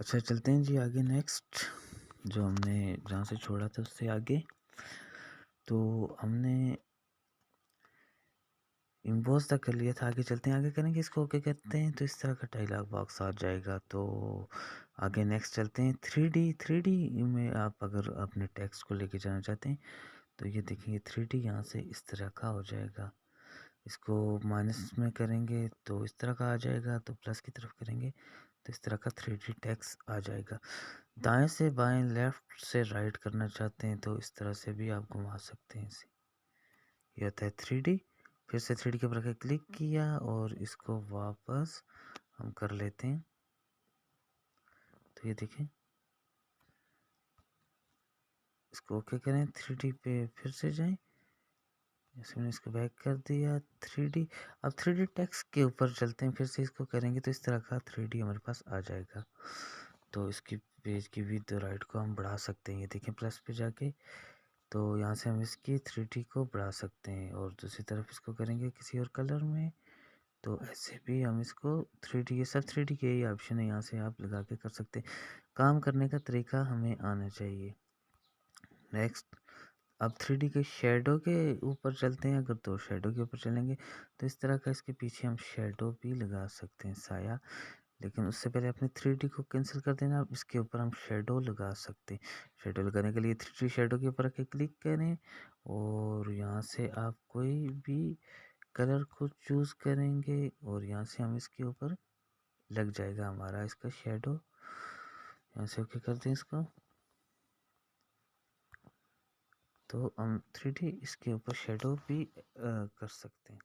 अच्छा, चलते हैं जी आगे। नेक्स्ट जो हमने जहाँ से छोड़ा था उससे आगे, तो हमने इम्पोज तक कर लिया था। आगे चलते हैं, आगे करेंगे इसको ओके करते हैं तो इस तरह का डायलॉग बॉक्स आ जाएगा। तो आगे नेक्स्ट चलते हैं। 3D में आप अगर अपने टेक्स्ट को लेके जाना चाहते हैं तो ये देखेंगे 3D यहाँ से इस तरह का हो जाएगा। इसको माइनस में करेंगे तो इस तरह का आ जाएगा, तो प्लस की तरफ करेंगे तो इस तरह का 3D टेक्स्ट आ जाएगा। दाएं से बाएं, लेफ्ट से राइट करना चाहते हैं तो इस तरह से भी आप घुमा सकते हैं इसे। ये होता है 3D। फिर से 3D के ऊपर क्लिक किया और इसको वापस हम कर लेते हैं। तो ये देखें, इसको ओके करें, 3D पे फिर से जाएं। जैसे मैंने इसको बैक कर दिया 3D। अब 3D टेक्स्ट के ऊपर चलते हैं, फिर से इसको करेंगे तो इस तरह का 3D हमारे पास आ जाएगा। तो इसकी पेज की विड्थ और हाइट को हम बढ़ा सकते हैं। ये देखें प्लस पे जाके, तो यहाँ से हम इसकी 3D को बढ़ा सकते हैं। और दूसरी तरफ इसको करेंगे किसी और कलर में, तो ऐसे भी हम इसको 3D, ये सब 3D के ही ऑप्शन है, यहाँ से आप लगा के कर सकते हैं। काम करने का तरीका हमें आना चाहिए। नेक्स्ट, अब 3D के शेडो के ऊपर चलते हैं। अगर तो शेडो के ऊपर चलेंगे तो इस तरह का इसके पीछे हम शेडो भी लगा सकते हैं, साया। लेकिन उससे पहले अपने 3D को कैंसिल कर देना। अब इसके ऊपर हम शेडो लगा सकते हैं। शेडो लगाने के लिए 3D शेडो के ऊपर आके क्लिक करें और यहाँ से आप कोई भी कलर को चूज़ करेंगे और यहाँ से हम इसके ऊपर लग जाएगा हमारा इसका शेडो। यहाँ से ओके कर दें इसको, तो हम 3D इसके ऊपर शेडो भी कर सकते हैं।